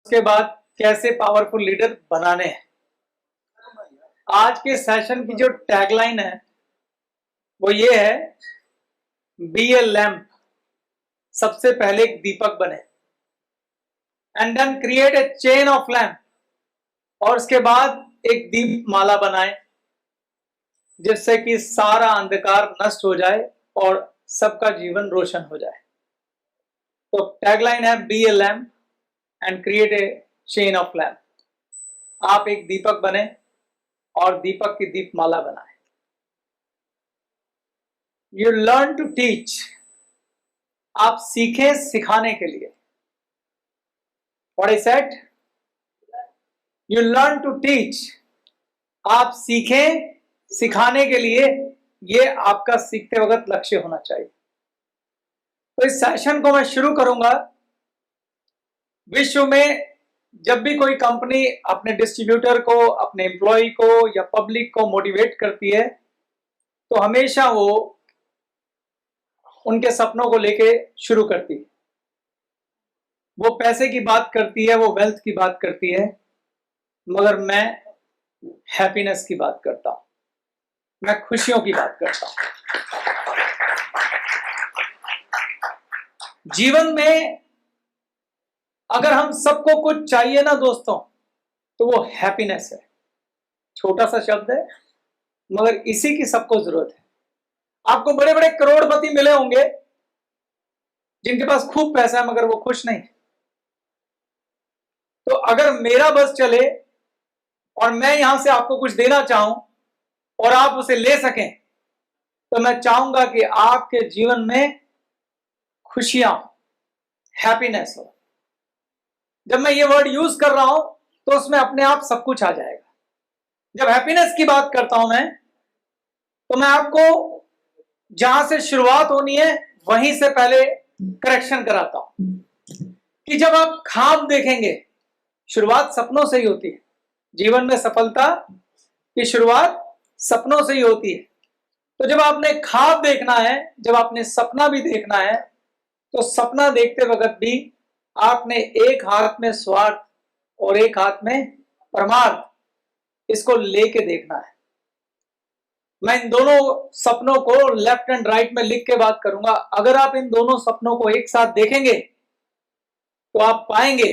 उसके बाद कैसे पावरफुल लीडर बनाने हैं। आज के सेशन की जो टैगलाइन है वो ये है, बी ए लैम्प, सबसे पहले एक दीपक बने, and then create a chain of lamp, और उसके बाद एक दीप माला बनाए जिससे कि सारा अंधकार नष्ट हो जाए और सबका जीवन रोशन हो जाए। तो टैगलाइन है, be a lamp and create a chain of lamp. आप एक दीपक बने और दीपक की दीपमाला बनाए। यू लर्न टू टीच, आप सीखें सिखाने के लिए। What I said, you learn to teach, आप सीखें सिखाने के लिए। ये आपका सीखते वक्त लक्ष्य होना चाहिए। तो इस सेशन को मैं शुरू करूंगा। विश्व में जब भी कोई कंपनी अपने डिस्ट्रीब्यूटर को, अपने एम्प्लॉय को या पब्लिक को मोटिवेट करती है तो हमेशा वो उनके सपनों को लेके शुरू करती है। वो पैसे की बात करती है, वो वेल्थ की बात करती है, मगर मैं हैप्पीनेस की बात करता हूं, मैं खुशियों की बात करता हूं। जीवन में अगर हम सबको कुछ चाहिए ना दोस्तों, तो वो हैप्पीनेस है। छोटा सा शब्द है मगर इसी की सबको जरूरत है। आपको बड़े बड़े करोड़पति मिले होंगे जिनके पास खूब पैसा है मगर वो खुश नहीं। तो अगर मेरा बस चले और मैं यहां से आपको कुछ देना चाहूं और आप उसे ले सकें, तो मैं चाहूंगा कि आपके जीवन में खुशियां, हैप्पीनेस हो। जब मैं ये वर्ड यूज कर रहा हूं तो उसमें अपने आप सब कुछ आ जाएगा। जब हैप्पीनेस की बात करता हूं मैं, तो मैं आपको जहां से शुरुआत होनी है वहीं से पहले करेक्शन कराता हूं कि जब आप ख्वाब देखेंगे, शुरुआत सपनों से ही होती है। जीवन में सफलता की शुरुआत सपनों से ही होती है। तो जब आपने ख्वाब देखना है, जब आपने सपना भी देखना है, तो सपना देखते वक्त भी आपने एक हाथ में स्वार्थ और एक हाथ में परमार्थ, इसको लेके देखना है। मैं इन दोनों सपनों को लेफ्ट एंड राइट में लिख के बात करूंगा। अगर आप इन दोनों सपनों को एक साथ देखेंगे तो आप पाएंगे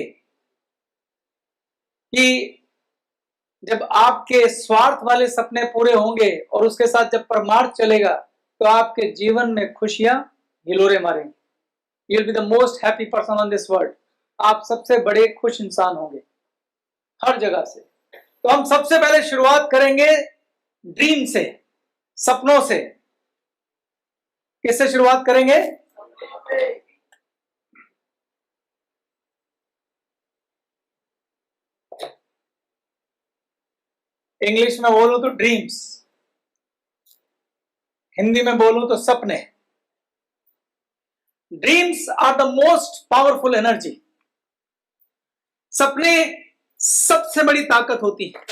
कि जब आपके स्वार्थ वाले सपने पूरे होंगे और उसके साथ जब परमार्थ चलेगा तो आपके जीवन में खुशियां हिलोरे मारेंगी। You will be the most happy person on this world. आप सबसे बड़े खुश इंसान होंगे हर जगह से। तो हम सबसे पहले शुरुआत करेंगे ड्रीम से, सपनों से। किससे शुरुआत करेंगे? इंग्लिश में बोलूं तो ड्रीम्स, हिंदी में बोलूं तो सपने। Dreams are the most powerful energy. सपने सबसे बड़ी ताकत होती है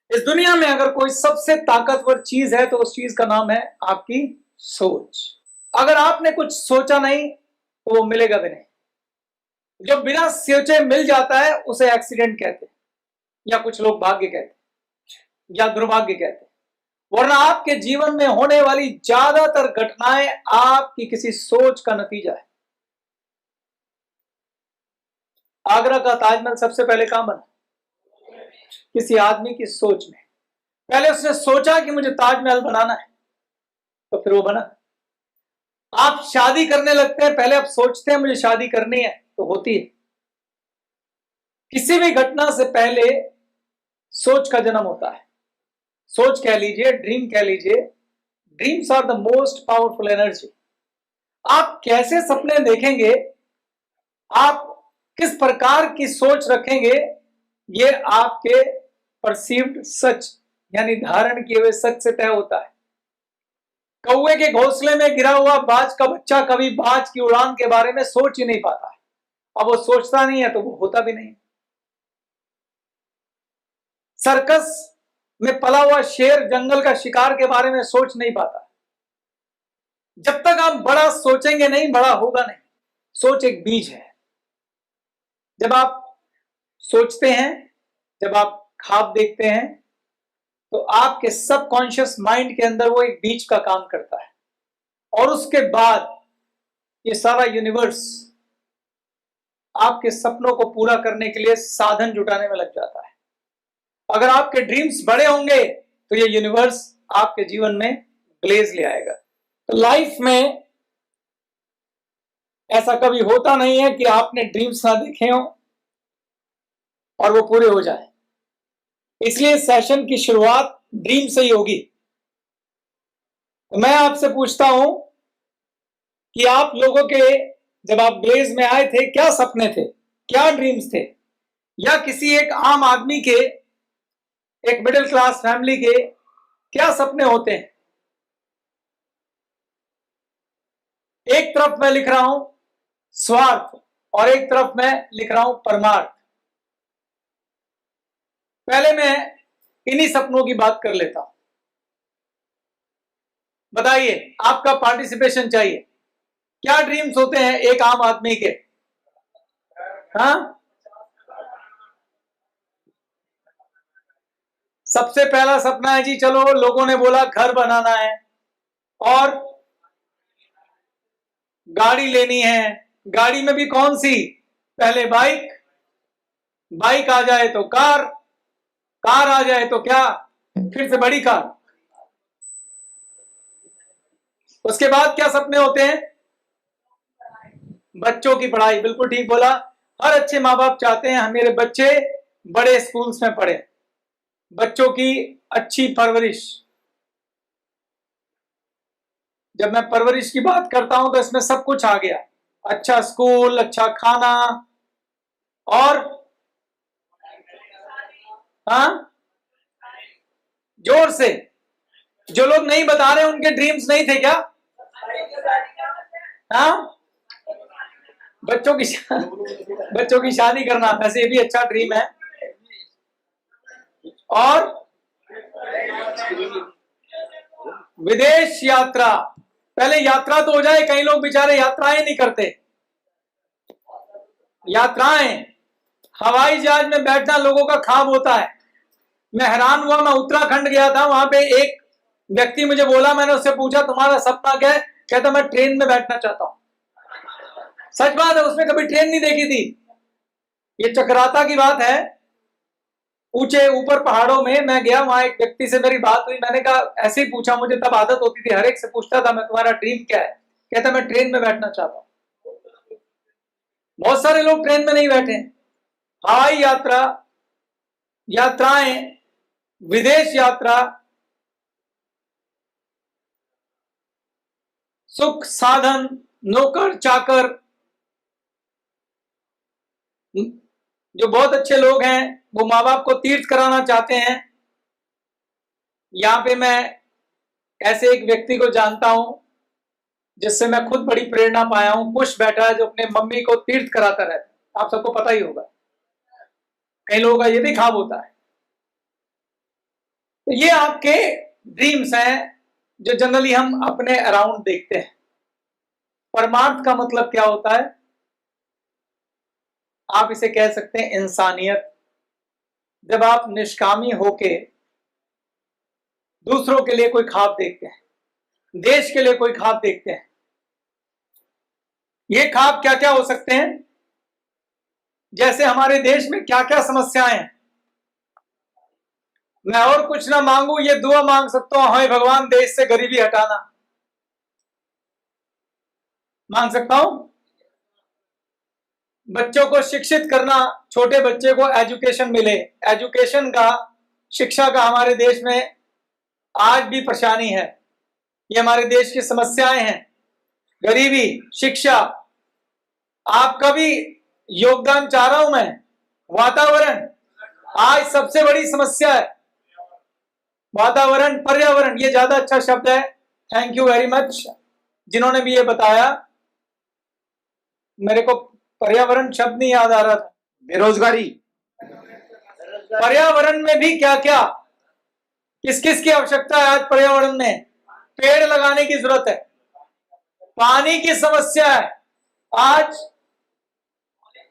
इस दुनिया में। अगर कोई सबसे ताकतवर चीज है तो उस चीज का नाम है आपकी सोच। अगर आपने कुछ सोचा नहीं तो वो मिलेगा भी नहीं। जो बिना सोचे मिल जाता है उसे एक्सीडेंट कहते हैं, या कुछ लोग भाग्य कहते हैं, या दुर्भाग्य कहते हैं। वरना आपके जीवन में होने वाली ज्यादातर घटनाएं आपकी किसी सोच का नतीजा है। आगरा का ताजमहल सबसे पहले कहां बना? किसी आदमी की सोच में। पहले उसने सोचा कि मुझे ताजमहल बनाना है, तो फिर वो बना। आप शादी करने लगते हैं, पहले आप सोचते हैं मुझे शादी करनी है, तो होती है। किसी भी घटना से पहले सोच का जन्म होता है। सोच कह लीजिए, ड्रीम कह लीजिए। Dreams are the most powerful energy. आप कैसे सपने देखेंगे, आप किस प्रकार की सोच रखेंगे, ये आपके परसीव्ड सच यानी धारण किए हुए सच से तय होता है। कौवे के घोंसले में गिरा हुआ बाज का बच्चा कभी बाज की उड़ान के बारे में सोच ही नहीं पाता है। अब वो सोचता नहीं है तो वो होता भी नहीं। सर्कस में पला हुआ शेर जंगल का शिकार के बारे में सोच नहीं पाता। जब तक आप बड़ा सोचेंगे नहीं, बड़ा होगा नहीं। सोच एक बीज है। जब आप सोचते हैं, जब आप ख्वाब देखते हैं, तो आपके सबकॉन्शियस माइंड के अंदर वो एक बीज का काम करता है, और उसके बाद ये सारा यूनिवर्स आपके सपनों को पूरा करने के लिए साधन जुटाने में लग जाता है। अगर आपके ड्रीम्स बड़े होंगे तो ये यूनिवर्स आपके जीवन में ब्लेज ले आएगा। तो लाइफ में ऐसा कभी होता नहीं है कि आपने ड्रीम्स ना देखे हो और वो पूरे हो जाए। इसलिए सेशन की शुरुआत ड्रीम से ही होगी। तो मैं आपसे पूछता हूं कि आप लोगों के, जब आप ब्लेज में आए थे, क्या सपने थे, क्या ड्रीम्स थे, या किसी एक आम आदमी के, एक मिडिल क्लास फैमिली के क्या सपने होते हैं? एक तरफ मैं लिख रहा हूं स्वार्थ और एक तरफ मैं लिख रहा हूं परमार्थ। पहले मैं इन्हीं सपनों की बात कर लेता हूं। बताइए, आपका पार्टिसिपेशन चाहिए। क्या ड्रीम्स होते हैं एक आम आदमी के? हाँ, सबसे पहला सपना है जी, चलो लोगों ने बोला घर बनाना है और गाड़ी लेनी है। गाड़ी में भी कौन सी? पहले बाइक, बाइक आ जाए तो कार, कार आ जाए तो क्या, फिर से बड़ी कार। उसके बाद क्या सपने होते हैं? बच्चों की पढ़ाई। बिल्कुल ठीक बोला। हर अच्छे माँ बाप चाहते हैं मेरे बच्चे बड़े स्कूल्स में पढ़े, बच्चों की अच्छी परवरिश। जब मैं परवरिश की बात करता हूं तो इसमें सब कुछ आ गया, अच्छा स्कूल, अच्छा खाना, और हाँ, जोर से। जो लोग नहीं बता रहे उनके ड्रीम्स नहीं थे क्या? हाँ, बच्चों की शादी करना, वैसे ये भी अच्छा ड्रीम है। और विदेश यात्रा। पहले यात्रा तो हो जाए, कई लोग बेचारे यात्राएं नहीं करते। यात्राएं, हवाई जहाज में बैठना लोगों का ख्वाब होता है। मैं हैरान हुआ, मैं उत्तराखंड गया था, वहां पे एक व्यक्ति मुझे बोला, मैंने उससे पूछा तुम्हारा सपना क्या है? कहता मैं ट्रेन में बैठना चाहता हूं। सच बात है, उसने कभी ट्रेन नहीं देखी थी। ये चक्राता की बात है। ऊंचे ऊपर पहाड़ों में मैं गया, वहां एक व्यक्ति से मेरी बात हुई, मैंने कहा, ऐसे ही पूछा, मुझे तब आदत होती थी हर एक से पूछता था मैं तुम्हारा ड्रीम क्या है? कहता मैं ट्रेन में बैठना चाहता हूं। बहुत सारे लोग ट्रेन में नहीं बैठे। हवाई यात्रा, यात्राएं, विदेश यात्रा, सुख साधन, नौकर चाकर। जो बहुत अच्छे लोग हैं वो माँ बाप को तीर्थ कराना चाहते हैं। यहां पे मैं ऐसे एक व्यक्ति को जानता हूं जिससे मैं खुद बड़ी प्रेरणा पाया हूं। कुश बैठा है जो अपने मम्मी को तीर्थ कराता रहता है, आप सबको पता ही होगा। कई लोगों का ये भी ख्वाब होता है। तो ये आपके ड्रीम्स हैं जो जनरली हम अपने अराउंड देखते हैं। परमार्थ का मतलब क्या होता है? आप इसे कह सकते हैं इंसानियत। जब आप निष्कामी होके दूसरों के लिए कोई ख्वाब देखते हैं, देश के लिए कोई ख्वाब देखते हैं। ये ख्वाब क्या क्या हो सकते हैं? जैसे हमारे देश में क्या क्या समस्याएं हैं। मैं और कुछ ना मांगू, ये दुआ मांग सकता हूं, हाय भगवान देश से गरीबी हटाना, मांग सकता हूं। बच्चों को शिक्षित करना, छोटे बच्चे को एजुकेशन मिले। एजुकेशन का, शिक्षा का हमारे देश में आज भी परेशानी है। ये हमारे देश की समस्याएं हैं, गरीबी, शिक्षा। आपका भी योगदान चाह रहा हूं मैं। वातावरण आज सबसे बड़ी समस्या है। वातावरण, पर्यावरण, ये ज्यादा अच्छा शब्द है। थैंक यू वेरी मच जिन्होंने भी ये बताया। मेरे को पर्यावरण शब्द नहीं याद आ रहा था। बेरोजगारी। पर्यावरण में भी क्या क्या, किस किस की आवश्यकता है आज पर्यावरण में? पेड़ लगाने की जरूरत है। पानी की समस्या है। आज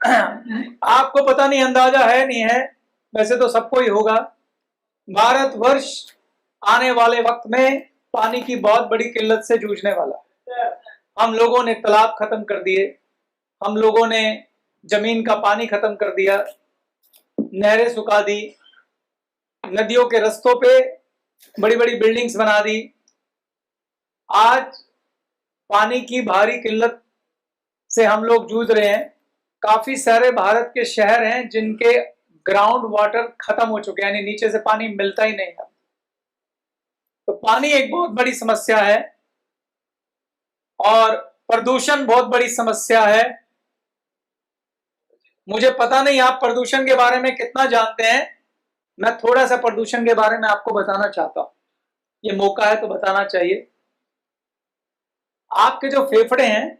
आपको पता नहीं, अंदाजा है नहीं है, वैसे तो सबको ही होगा, भारतवर्ष आने वाले वक्त में पानी की बहुत बड़ी किल्लत से जूझने वाला। हम लोगों ने तालाब खत्म कर दिए, हम लोगों ने जमीन का पानी खत्म कर दिया, नहरें सुखा दी, नदियों के रस्तों पे बड़ी बड़ी बिल्डिंग्स बना दी। आज पानी की भारी किल्लत से हम लोग जूझ रहे हैं। काफी सारे भारत के शहर हैं जिनके ग्राउंड वाटर खत्म हो चुके हैं, यानी नीचे से पानी मिलता ही नहीं है। तो पानी एक बहुत बड़ी समस्या है और प्रदूषण बहुत बड़ी समस्या है। मुझे पता नहीं आप प्रदूषण के बारे में कितना जानते हैं, मैं थोड़ा सा प्रदूषण के बारे में आपको बताना चाहता हूं, ये मौका है तो बताना चाहिए। आपके जो फेफड़े हैं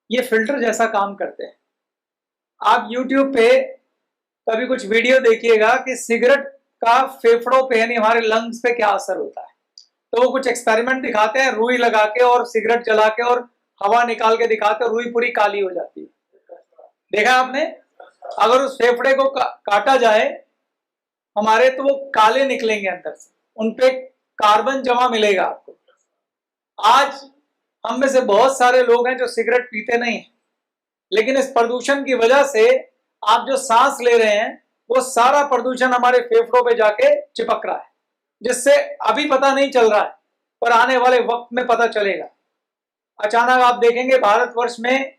ये फिल्टर जैसा काम करते हैं। आप YouTube पे कभी कुछ वीडियो देखिएगा कि सिगरेट का फेफड़ों पे यानी हमारे लंग्स पे क्या असर होता है। तो वो कुछ एक्सपेरिमेंट दिखाते हैं, रुई लगा के और सिगरेट जला के और हवा निकाल के दिखाते हैं, रुई पूरी काली हो जाती है। देखा आपने? अगर उस फेफड़े को काटा जाए हमारे तो वो काले निकलेंगे अंदर से, उनपे कार्बन जमा मिलेगा आपको। आज हम में से बहुत सारे लोग हैं जो सिगरेट पीते नहीं हैं, लेकिन इस प्रदूषण की वजह से आप जो सांस ले रहे हैं वो सारा प्रदूषण हमारे फेफड़ों पे जाके चिपक रहा है, जिससे अभी पता नहीं चल रहा है पर आने वाले वक्त में पता चलेगा। अचानक आप देखेंगे भारतवर्ष में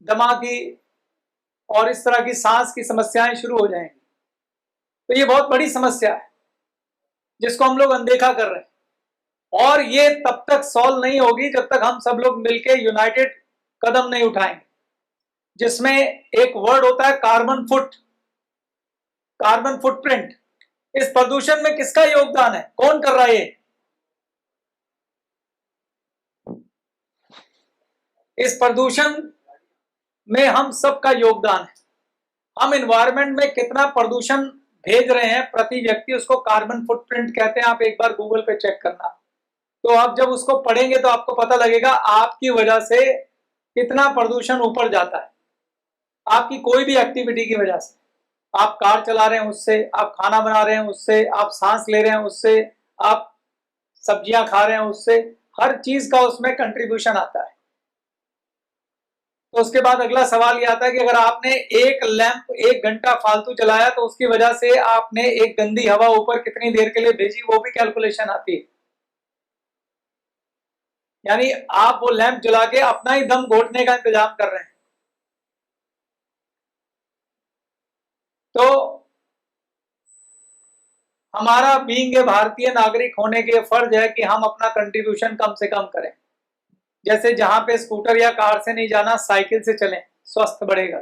दमा की और इस तरह की सांस की समस्याएं शुरू हो जाएंगी। तो ये बहुत बड़ी समस्या है जिसको हम लोग अनदेखा कर रहे हैं, और ये तब तक सॉल्व नहीं होगी जब तक हम सब लोग मिलकर यूनाइटेड कदम नहीं उठाएंगे, जिसमें एक वर्ड होता है कार्बन फुटप्रिंट। इस प्रदूषण में किसका योगदान है, कौन कर रहा है ये? इस प्रदूषण में हम सबका योगदान है। हम एनवायरनमेंट में कितना प्रदूषण भेज रहे हैं प्रति व्यक्ति, उसको कार्बन फुटप्रिंट कहते हैं। आप एक बार गूगल पे चेक करना, तो आप जब उसको पढ़ेंगे तो आपको पता लगेगा आपकी वजह से कितना प्रदूषण ऊपर जाता है। आपकी कोई भी एक्टिविटी की वजह से, आप कार चला रहे हैं उससे, आप खाना बना रहे हैं उससे, आप सांस ले रहे हैं उससे, आप सब्जियां खा रहे हैं उससे, हर चीज का उसमें कंट्रीब्यूशन आता है। तो उसके बाद अगला सवाल ये आता है कि अगर आपने एक लैंप 1 घंटा फालतू चलाया तो उसकी वजह से आपने एक गंदी हवा ऊपर कितनी देर के लिए भेजी, वो भी कैलकुलेशन आती है। यानी आप वो लैंप जला के अपना ही दम घोटने का इंतजाम कर रहे हैं। तो हमारा बीइंग ए भारतीय नागरिक होने के फर्ज है कि हम अपना कंट्रीब्यूशन कम से कम करें। जैसे जहां पे स्कूटर या कार से नहीं जाना, साइकिल से चलें, स्वस्थ बढ़ेगा।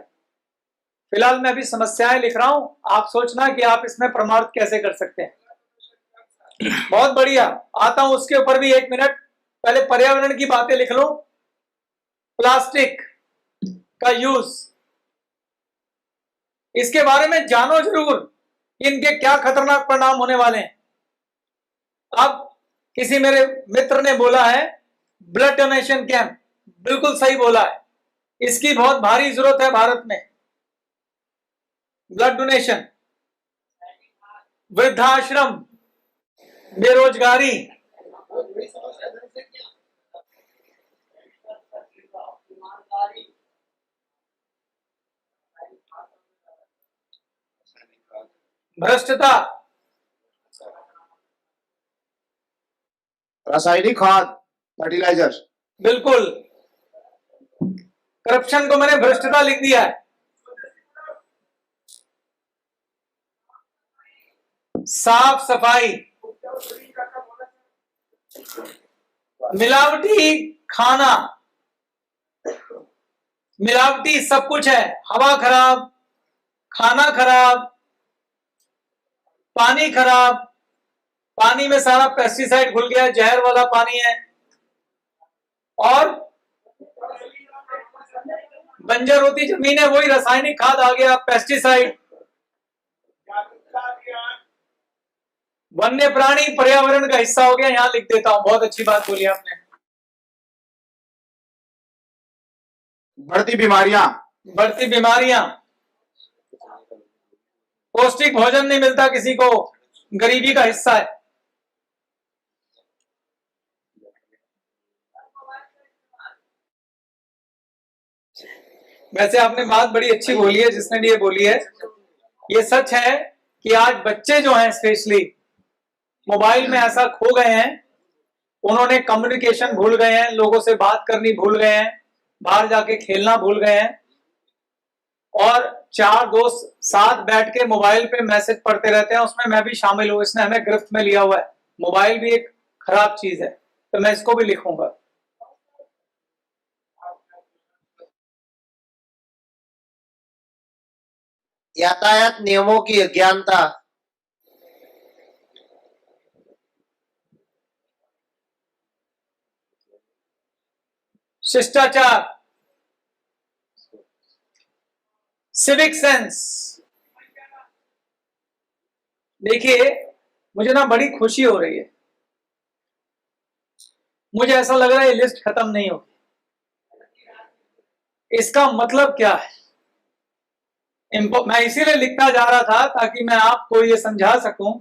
फिलहाल मैं अभी समस्याएं लिख रहा हूं, आप सोचना कि आप इसमें परमार्थ कैसे कर सकते हैं। बहुत बढ़िया, आता हूं उसके ऊपर भी 1 मिनट। पहले पर्यावरण की बातें लिख लो। प्लास्टिक का यूज, इसके बारे में जानो जरूर, इनके क्या खतरनाक परिणाम होने वाले हैं। अब किसी मेरे मित्र ने बोला है ब्लड डोनेशन कैंप, बिल्कुल सही बोला है, इसकी बहुत भारी जरूरत है भारत में। ब्लड डोनेशन, वृद्धाश्रम, बेरोजगारी, भ्रष्टता, रासायनिक खाद, फर्टिलाइजर, बिल्कुल, करप्शन को मैंने भ्रष्टता लिख दिया है। साफ सफाई, मिलावटी खाना, मिलावटी सब कुछ है। हवा खराब, खाना खराब, पानी खराब, पानी में सारा पेस्टिसाइड घुल गया, जहर वाला पानी है, और बंजर होती जमीन है, वही रासायनिक खाद आ गया, पेस्टिसाइड। वन्य प्राणी पर्यावरण का हिस्सा हो गया, यहां लिख देता हूं। बहुत अच्छी बात बोली आपने। बढ़ती बीमारियां, बढ़ती बीमारियां, पौष्टिक भोजन नहीं मिलता किसी को, गरीबी का हिस्सा है। वैसे आपने बात बड़ी अच्छी बोली है, जिसने भी ये बोली है। ये सच है कि आज बच्चे जो हैं स्पेशली मोबाइल में ऐसा खो गए हैं, उन्होंने कम्युनिकेशन भूल गए हैं, लोगों से बात करनी भूल गए हैं, बाहर जाके खेलना भूल गए हैं, और चार दोस्त साथ बैठ के मोबाइल पे मैसेज पढ़ते रहते हैं। उसमें मैं भी शामिल हूं, इसने हमें गिरफ्त में लिया हुआ है। मोबाइल भी एक खराब चीज है, तो मैं इसको भी लिखूंगा। यातायात नियमों की अज्ञानता, शिष्टाचार, सिविक सेंस। देखिए, मुझे ना बड़ी खुशी हो रही है। मुझे ऐसा लग रहा है ये लिस्ट खत्म नहीं होगी। इसका मतलब क्या है? मैं इसीलिए लिखता जा रहा था ताकि मैं आपको ये समझा सकूं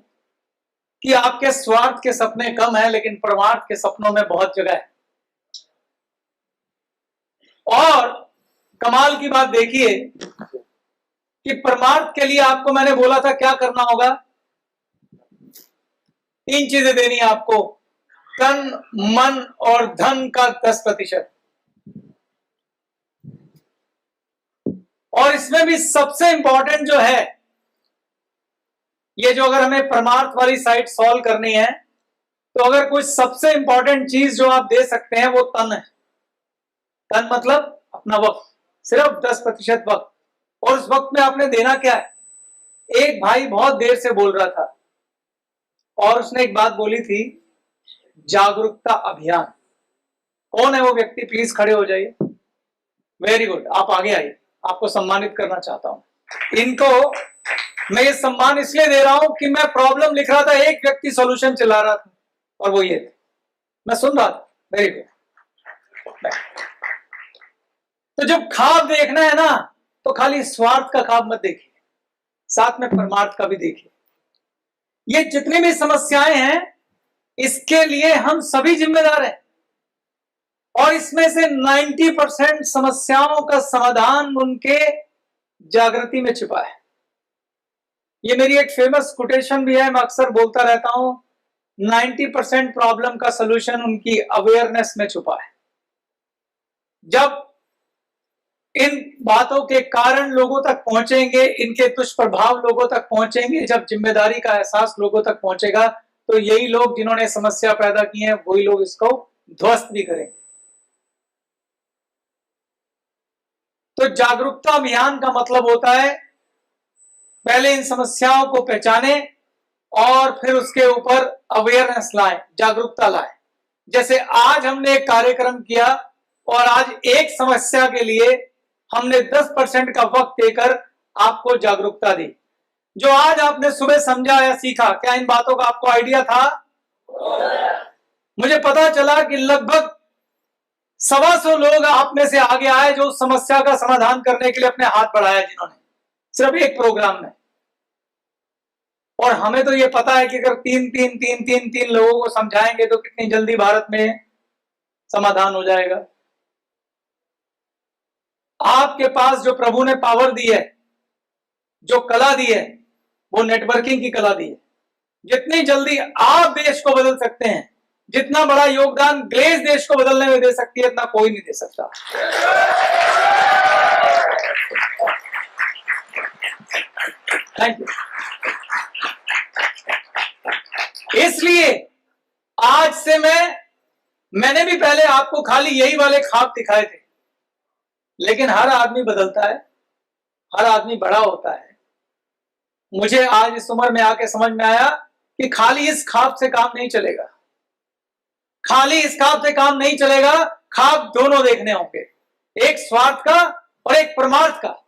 कि आपके स्वार्थ के सपने कम है, लेकिन परमार्थ के सपनों में बहुत जगह है। और कमाल की बात देखिए कि परमार्थ के लिए आपको मैंने बोला था क्या करना होगा। 3 चीजें देनी है आपको, तन, मन और धन का 10%। और इसमें भी सबसे इंपॉर्टेंट जो है, ये जो अगर हमें परमार्थ वाली साइड सॉल्व करनी है, तो अगर कुछ सबसे इंपॉर्टेंट चीज जो आप दे सकते हैं वो तन है। तन मतलब अपना वक्त, सिर्फ 10% वक्त। और उस वक्त में आपने देना क्या है? एक भाई बहुत देर से बोल रहा था और उसने एक बात बोली थी, जागरूकता अभियान। कौन है वो व्यक्ति? प्लीज खड़े हो जाइए। वेरी गुड, आप आगे आइए, आपको सम्मानित करना चाहता हूं। इनको मैं ये सम्मान इसलिए दे रहा हूं कि मैं प्रॉब्लम लिख रहा था, एक व्यक्ति सॉल्यूशन चला रहा था, और वो ये थे, मैं सुन रहा था। Very good. तो जब ख्वाब देखना है ना, तो खाली स्वार्थ का ख्वाब मत देखिए, साथ में परमार्थ का भी देखिए। ये जितनी भी समस्याएं हैं, इसके लिए हम सभी जिम्मेदार हैं। और इसमें से 90% समस्याओं का समाधान उनके जागृति में छिपा है। ये मेरी एक फेमस कोटेशन भी है, मैं अक्सर बोलता रहता हूं, 90% प्रॉब्लम का सलूशन उनकी अवेयरनेस में छुपा है। जब इन बातों के कारण लोगों तक पहुंचेंगे, इनके दुष्प्रभाव लोगों तक पहुंचेंगे, जब जिम्मेदारी का एहसास लोगों तक पहुंचेगा, तो यही लोग जिन्होंने समस्या पैदा की है, वही लोग इसको ध्वस्त भी करेंगे। तो जागरूकता अभियान का मतलब होता है, पहले इन समस्याओं को पहचाने और फिर उसके ऊपर अवेयरनेस लाएं, जागरूकता लाएं। जैसे आज हमने एक कार्यक्रम किया और आज एक समस्या के लिए हमने 10% का वक्त देकर आपको जागरूकता दी। जो आज आपने सुबह समझा या सीखा, क्या इन बातों का आपको आइडिया था? मुझे पता चला कि लगभग 125 लोग आप में से आगे आए जो समस्या का समाधान करने के लिए अपने हाथ बढ़ाया, जिन्होंने सिर्फ एक प्रोग्राम में। और हमें तो ये पता है कि अगर तीन लोगों को समझाएंगे तो कितनी जल्दी भारत में समाधान हो जाएगा। आपके पास जो प्रभु ने पावर दी है, जो कला दी है, वो नेटवर्किंग की कला दी है। जितनी जल्दी आप देश को बदल सकते हैं, जितना बड़ा योगदान ग्लेस देश को बदलने में दे सकती है, इतना कोई नहीं दे सकता। Thank you. इसलिए आज से मैंने भी पहले आपको खाली यही वाले ख्वाब दिखाए थे, लेकिन हर आदमी बदलता है, हर आदमी बड़ा होता है। मुझे आज इस उम्र में आके समझ में आया कि खाली इस ख्वाब से काम नहीं चलेगा, खाली इस ख्वाब से काम नहीं चलेगा, ख्वाब दोनों देखने होंगे, एक स्वार्थ का और एक परमार्थ का।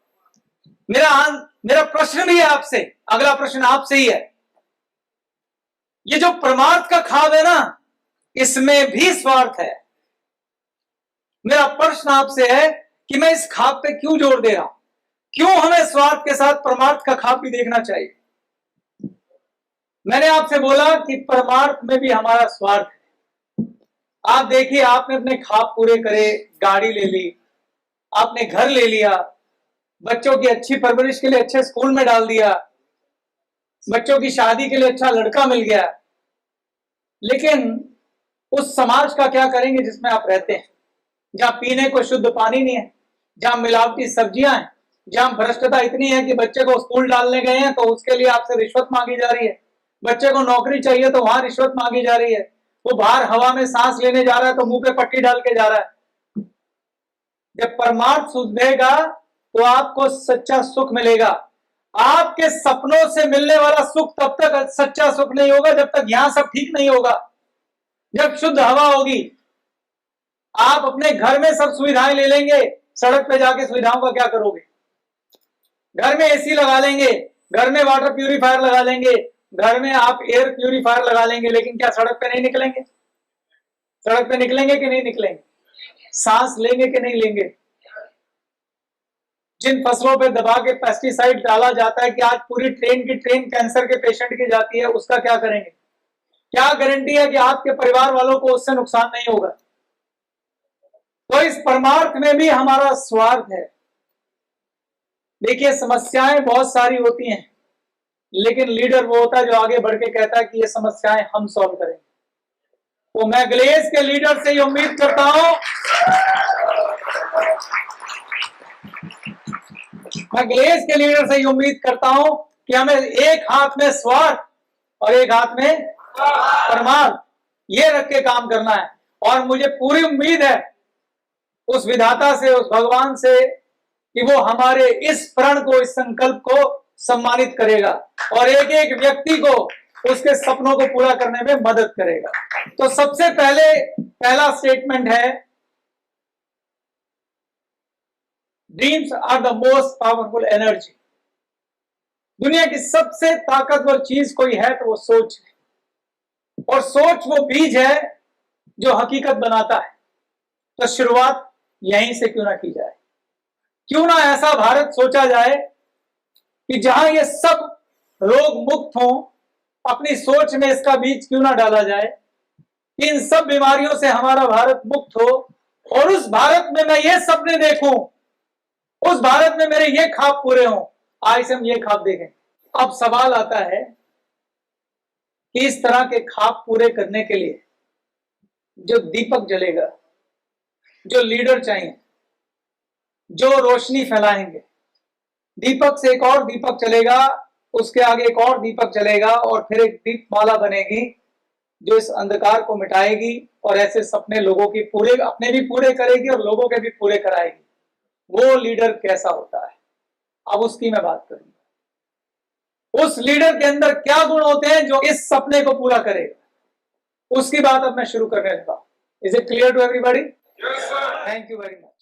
मेरा प्रश्न भी है आपसे, अगला प्रश्न आपसे ही है। ये जो परमार्थ का ख्वाब है ना, इसमें भी स्वार्थ है। मेरा प्रश्न आपसे है कि मैं इस ख्वाब पे क्यों जोर दे रहा हूं? क्यों हमें स्वार्थ के साथ परमार्थ का खाब भी देखना चाहिए? मैंने आपसे बोला कि परमार्थ में भी हमारा स्वार्थ है। आप देखिए, आपने अपने ख्वाब पूरे करे, गाड़ी ले ली, आपने घर ले लिया, बच्चों की अच्छी परवरिश के लिए अच्छे स्कूल में डाल दिया, बच्चों की शादी के लिए अच्छा लड़का मिल गया, लेकिन उस समाज का क्या करेंगे जिसमें आप रहते हैं, जहां पीने को शुद्ध पानी नहीं है, जहां मिलावटी सब्जियां हैं, जहां भ्रष्टता इतनी है कि बच्चे को स्कूल डालने गए हैं तो उसके लिए आपसे रिश्वत मांगी जा रही है, बच्चे को नौकरी चाहिए तो वहां रिश्वत मांगी जा रही है, वो बाहर हवा में सांस लेने जा रहा है तो मुंह पे पट्टी डाल के जा रहा है। जब परमार्थ सुधरेगा तो आपको सच्चा सुख मिलेगा। आपके सपनों से मिलने वाला सुख तब तक सच्चा सुख नहीं होगा जब तक यहां सब ठीक नहीं होगा। जब शुद्ध हवा होगी, आप अपने घर में सब सुविधाएं ले लेंगे, सड़क पे जाके सुविधाओं का क्या करोगे? घर में एसी लगा लेंगे, घर में वाटर प्यूरिफायर लगा लेंगे, घर में आप एयर प्यूरिफायर लगा लेंगे, लेकिन क्या सड़क पे नहीं निकलेंगे? सड़क पे निकलेंगे कि नहीं निकलेंगे? सांस लेंगे कि नहीं लेंगे? जिन फसलों पे दबा के पेस्टिसाइड डाला जाता है कि आज पूरी ट्रेन की ट्रेन कैंसर के पेशेंट की जाती है, उसका क्या करेंगे? क्या गारंटी है कि आपके परिवार वालों को उससे नुकसान नहीं होगा? तो इस परमार्थ में भी हमारा स्वार्थ है। देखिए, समस्याएं बहुत सारी होती हैं, लेकिन लीडर वो होता है जो आगे बढ़ के कहता है कि ये समस्याएं हम सॉल्व करेंगे। तो मैं ग्लेस के लीडर से ये उम्मीद करता हूं, मैं ग्लेस के लीडर से ये उम्मीद करता हूं कि हमें एक हाथ में स्वार्थ और एक हाथ में परमार्थ ये रख के काम करना है। और मुझे पूरी उम्मीद है उस विधाता से, उस भगवान से, कि वो हमारे इस प्रण को, इस संकल्प को सम्मानित करेगा और एक एक व्यक्ति को उसके सपनों को पूरा करने में मदद करेगा। तो सबसे पहला स्टेटमेंट है, dreams are the most powerful energy. दुनिया की सबसे ताकतवर चीज कोई है तो वो सोच है, और सोच वो बीज है जो हकीकत बनाता है। तो शुरुआत यहीं से क्यों ना की जाए? क्यों ना ऐसा भारत सोचा जाए कि जहां ये सब रोग मुक्त हों, अपनी सोच में इसका बीज क्यों ना डाला जाए कि इन सब बीमारियों से हमारा भारत मुक्त हो, और उस भारत में मैं ये सपने देखूं, उस भारत में मेरे ये ख्वाब पूरे हों। आज से हम ये ख्वाब देखें। अब सवाल आता है कि इस तरह के ख्वाब पूरे करने के लिए जो दीपक जलेगा, जो लीडर चाहिए, जो रोशनी फैलाएंगे, दीपक से एक और दीपक चलेगा, उसके आगे एक और दीपक चलेगा, और फिर एक दीपमाला बनेगी जो इस अंधकार को मिटाएगी और ऐसे सपने लोगों की पूरे, अपने भी पूरे करेगी और लोगों के भी पूरे कराएगी। वो लीडर कैसा होता है, अब उसकी मैं बात करूंगा। उस लीडर के अंदर क्या गुण होते हैं जो इस सपने को पूरा करेगा, उसकी बात अब मैं शुरू करने लगा। Is it clear to everybody? Thank you very much.